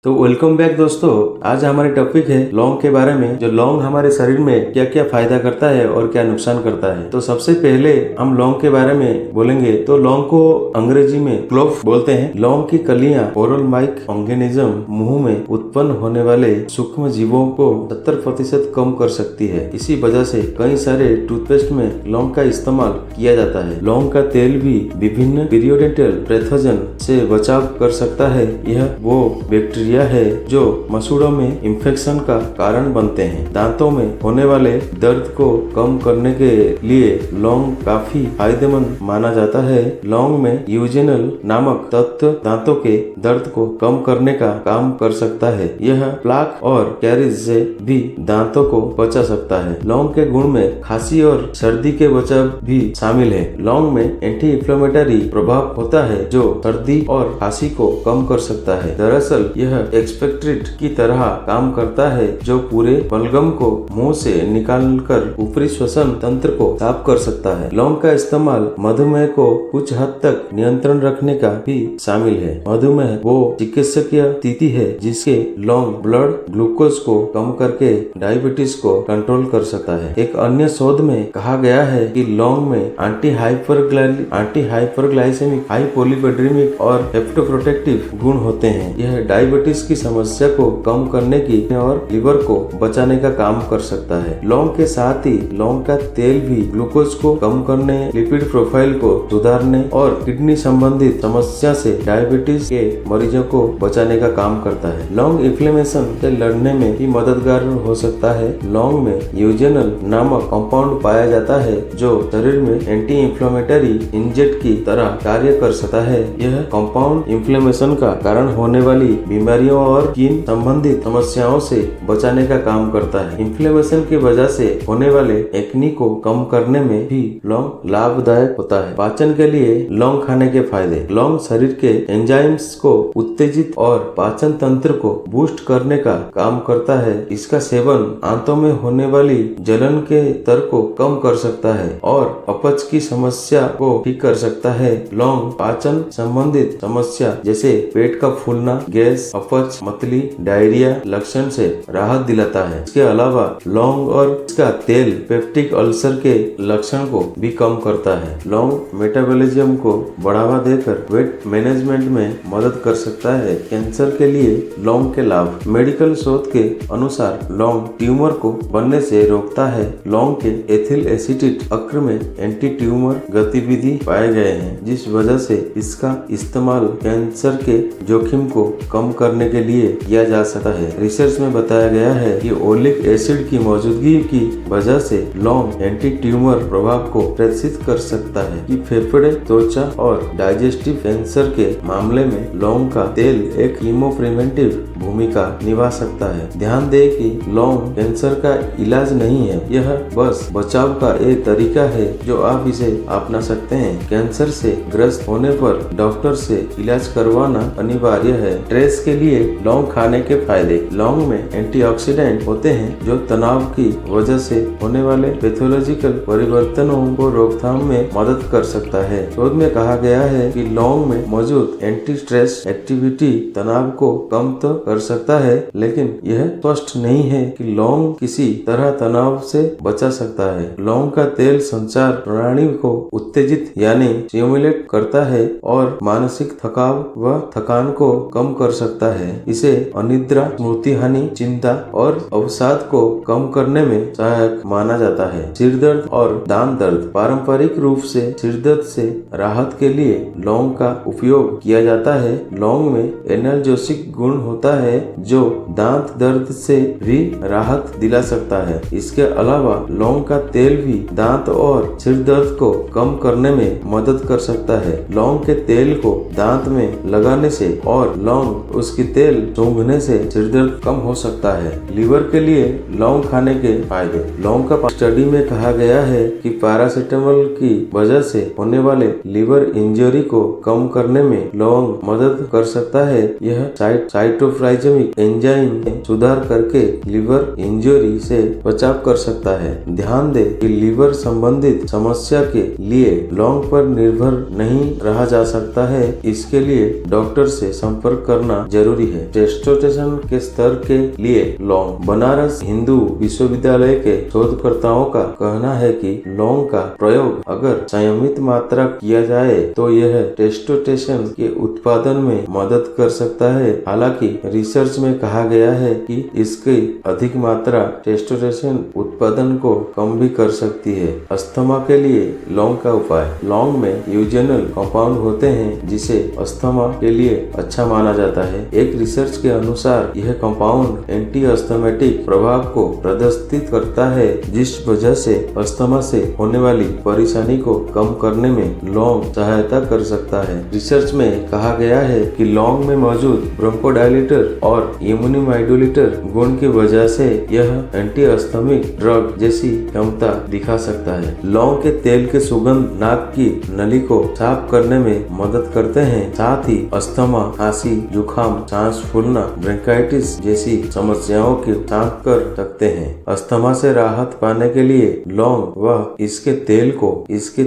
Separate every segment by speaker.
Speaker 1: तो welcome back दोस्तों। आज हमारे टॉपिक है लौंग के बारे में। जो लौंग हमारे शरीर में क्या क्या फायदा करता है और क्या नुकसान करता है। तो सबसे पहले हम लौंग के बारे में बोलेंगे तो लौंग को अंग्रेजी में क्लोव बोलते हैं। लौंग की कलियां ओरल माइक ऑर्गेनिज्म मुंह में उत्पन्न होने वाले सूक्ष्म जीवों को 70% कम कर सकती है। इसी वजह से कई सारे टूथपेस्ट में लौंग का इस्तेमाल किया जाता है। लौंग का तेल भी विभिन्न पीरियोडेंटल पैथोजन से बचाव कर सकता है। यह वो बैक्टीरिया है जो मसूड़ों में इंफेक्शन का कारण बनते हैं। दांतों में होने वाले दर्द को कम करने के लिए लौंग काफी फायदेमंद माना जाता है। लौंग में यूजेनल नामक तत्व दांतों के दर्द को कम करने का काम कर सकता है। यह प्लाक और कैरीज से भी दांतों को बचा सकता है। लौंग के गुण में खांसी और सर्दी के बचाव भी शामिल है। लौंग में एंटी इंफ्लेमेटरी प्रभाव होता है जो सर्दी और खांसी को कम कर सकता है। दरअसल यह एक्सपेक्ट्रेट की तरह काम करता है जो पूरे बलगम को मुंह से निकालकर ऊपरी श्वसन तंत्र को साफ कर सकता है। लौंग का इस्तेमाल मधुमेह को कुछ हद तक नियंत्रण रखने का भी शामिल है। मधुमेह वो चिकित्सकीय स्थिति है जिसके लौंग ब्लड ग्लूकोज को कम करके डायबिटीज को कंट्रोल कर सकता है। एक अन्य शोध में कहा गया है कि लौंग में एंटी हाइपरग्लाइसेमिक, हाइपोलिपेडेमिक और हेप्टोप्रोटेक्टिव गुण होते हैं। यह डायबिटीज की समस्या को कम करने की और लिवर को बचाने का काम कर सकता है। लौंग के साथ ही लौंग का तेल भी ग्लूकोज को कम करने, लिपिड प्रोफाइल को सुधारने और किडनी संबंधित समस्या से डायबिटीज के मरीजों को बचाने का काम करता है। लौंग इन्फ्लेमेशन से लड़ने में भी मददगार हो सकता है। लौंग में यूजेनल नामक कंपाउंड पाया जाता है जो शरीर में एंटी इंफ्लेमेटरी एजेंट की तरह कार्य कर सकता है। यह कंपाउंड इन्फ्लेमेशन का कारण होने वाली बीमारियों और स्किन संबंधित समस्याओं से बचाने का काम करता है। इन्फ्लेमेशन की वजह से होने वाले एक्नी को कम करने में भी लौंग लाभदायक होता है। पाचन के लिए लौंग खाने के फायदे। लौंग शरीर के एंजाइम्स को उत्तेजित और पाचन तंत्र को बूस्ट करने का काम करता है। इसका सेवन आंतों में होने वाली जलन के स्तर को कम कर सकता है और अपच की समस्या को ठीक कर सकता है। लौंग पाचन संबंधित समस्या जैसे पेट का फूलना, गैस, अपच, मतली, डायरिया लक्षण से राहत दिलाता है। इसके अलावा लौंग और इसका तेल पेप्टिक अल्सर के लक्षण को भी कम करता है। लौंग मेटाबॉलिज्म को बढ़ावा देकर वेट मैनेजमेंट में मदद कर सकता है। कैंसर के लिए लौंग के लाभ। मेडिकल शोध के अनुसार लौंग ट्यूमर को बनने से रोकता है। लौंग के एथिल एसिटेट अक्र में एंटी ट्यूमर गतिविधि पाए गए हैं जिस वजह से इसका इस्तेमाल कैंसर के जोखिम को कम करने के लिए किया जा सकता है। रिसर्च में बताया गया है कि ओलिक एसिड की मौजूदगी की वजह से लौंग एंटी ट्यूमर प्रभाव को प्रेषित कर सकता है कि फेफड़े, त्वचा और डाइजेस्टिव कैंसर के मामले में लौंग का तेल एक कीमोप्रिवेंटिव भूमिका निभा सकता है। ध्यान दें कि लौंग कैंसर का इलाज नहीं है, यह बस बचाव का एक तरीका है जो आप इसे अपना सकते हैं। कैंसर से ग्रस्त होने पर डॉक्टर से इलाज करवाना अनिवार्य है। स्ट्रेस के लिए लौंग खाने के फायदे। लौंग में एंटीऑक्सीडेंट होते हैं जो तनाव की वजह से होने वाले पैथोलॉजिकल परिवर्तनों को रोकथाम में मदद कर सकता है। शोध में कहा गया है कि लौंग में मौजूद एंटी स्ट्रेस एक्टिविटी तनाव को कम तो कर सकता है, लेकिन यह स्पष्ट नहीं है कि लौंग किसी तरह तनाव से बचा सकता है। लौंग का तेल संचार प्रणाली को उत्तेजित यानी स्टिमुलेट करता है और मानसिक थकाव व थकान को कम कर सकता है। इसे अनिद्रा, स्मृति हानि, चिंता और अवसाद को कम करने में सहायक माना जाता है। सिर दर्द और दांत दर्द। पारंपरिक रूप से सिर दर्द से राहत के लिए लौंग का उपयोग किया जाता है। लौंग में एनाल्जेसिक गुण होता है जो दांत दर्द से भी राहत दिला सकता है। इसके अलावा लौंग का तेल भी दांत और सिर दर्द को कम करने में मदद कर सकता है। लौंग के तेल को दांत में लगाने से और लौंग उसकी तेल सूंघने से सिर दर्द कम हो सकता है। लिवर के लिए लौंग खाने के फायदे। लौंग का स्टडी में कहा गया है कि पैरासिटामोल की वजह से होने वाले लिवर इंजरी को कम करने में लौंग मदद कर सकता है। यह साइटोप्लाज्मिक एंजाइम में सुधार करके लिवर इंजरी से बचाव कर सकता है। ध्यान दें कि लिवर संबंधित समस्या के लिए लौंग पर निर्भर नहीं रहा जा सकता है। इसके लिए डॉक्टर से संपर्क करना जरूरी जरूरी है। टेस्टोस्टेरोन के स्तर के लिए लौंग। बनारस हिंदू विश्वविद्यालय के शोधकर्ताओं का कहना है कि लौंग का प्रयोग अगर संयमित मात्रा किया जाए तो यह टेस्टोस्टेरोन के उत्पादन में मदद कर सकता है। हालांकि रिसर्च में कहा गया है कि इसकी अधिक मात्रा टेस्टोस्टेरोन उत्पादन को कम भी कर सकती है। अस्थमा के लिए लौंग का उपाय। लौंग में यूजेनल कंपाउंड होते हैं जिसे अस्थमा के लिए अच्छा माना जाता है। एक रिसर्च के अनुसार यह कंपाउंड एंटी अस्थमेटिक प्रभाव को प्रदर्शित करता है, जिस वजह से अस्थमा से होने वाली परेशानी को कम करने में लौंग सहायता कर सकता है। रिसर्च में कहा गया है कि लौंग में मौजूद ब्रोंकोडायलेटर और इम्यूनोमॉड्यूलेटर गुण की वजह से यह एंटी अस्थमिक ड्रग जैसी क्षमता दिखा सकता है। लौंग के तेल के सुगंध नाक की नली को साफ करने में मदद करते हैं, साथ ही अस्थमा, खांसी, जुकाम, सांस फूलना, ब्रोंकाइटिस जैसी समस्याओं को शांत कर सकते हैं। अस्थमा से राहत पाने के लिए लौंग व इसके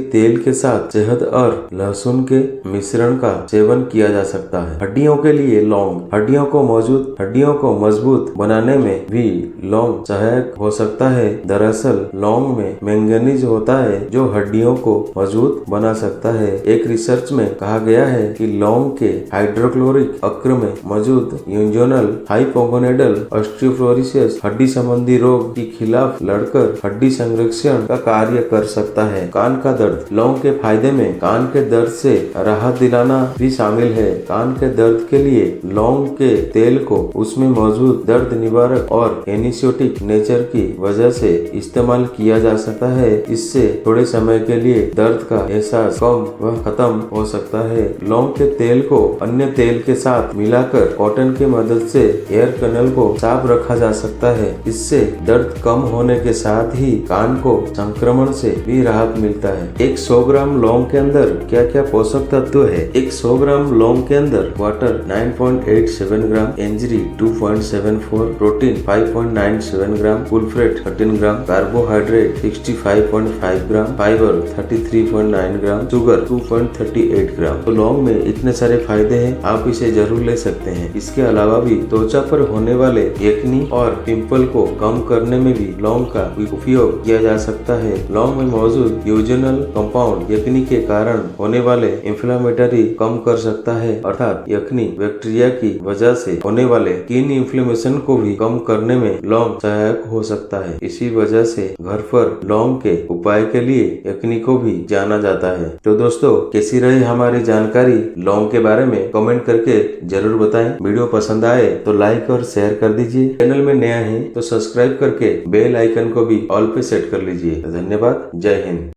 Speaker 1: तेल के साथ शहद और लहसुन के मिश्रण का सेवन किया जा सकता है। हड्डियों के लिए लौंग। हड्डियों को मजबूत बनाने में भी लौंग सहायक हो सकता है। दरअसल लौंग में मैंगनीज होता है जो हड्डियों को मजबूत बना सकता है। एक रिसर्च में कहा गया है कि लौंग के हाइड्रोक्लोरिक अक्र में मौजूद यूजेनल हाइपोगोनेडल ऑस्टियोपोरोसिस हड्डी संबंधी रोग के खिलाफ लड़कर हड्डी संरक्षण का कार्य कर सकता है। कान का दर्द। लौंग के फायदे में कान के दर्द से राहत दिलाना भी शामिल है। कान के दर्द के लिए लौंग के तेल को उसमें मौजूद दर्द निवारक और एनेस्थेटिक नेचर की वजह से इस्तेमाल किया जा सकता है। इससे थोड़े समय के लिए दर्द का एहसास कम व खत्म हो सकता है। लौंग के तेल को अन्य तेल के साथ मिलाकर कॉटन की मदद से हेयर कनल को साफ रखा जा सकता है। इससे दर्द कम होने के साथ ही कान को संक्रमण से भी राहत मिलता है। 100 ग्राम लौंग के अंदर क्या क्या पोषक तत्व है? 100 ग्राम लौंग के अंदर वाटर 9.87 ग्राम, एंजरी 2.74, प्रोटीन 5.97 ग्राम, फुलफ्रेट 13 ग्राम, कार्बोहाइड्रेट 65.5 ग्राम, फाइबर 33.9 ग्राम, शुगर 2.38 ग्राम। तो लौंग में इतने सारे फायदे हैं, आप इसे जरूर ले सकते हैं। इसके अलावा भी त्वचा पर होने वाले एक्नी और पिंपल को कम करने में भी लौंग का उपयोग किया जा सकता है। लौंग में मौजूद यूजेनल कंपाउंड यकृत के कारण होने वाले इन्फ्लेमेटरी कम कर सकता है, अर्थात यकृत बैक्टीरिया की वजह से होने वाले स्किन इन्फ्लेमेशन को भी कम करने में लौंग सहायक हो सकता है। इसी वजह से घर पर लौंग के उपाय के लिए यकृत को भी जाना जाता है। तो दोस्तों, कैसी रही हमारी जानकारी लौंग के बारे में कमेंट करके जरूर बताएं। वीडियो पसंद आए तो लाइक और शेयर कर दीजिए। चैनल में नया है तो सब्सक्राइब करके बेल आइकन को भी ऑल पे सेट कर लीजिए। धन्यवाद। जय हिंद।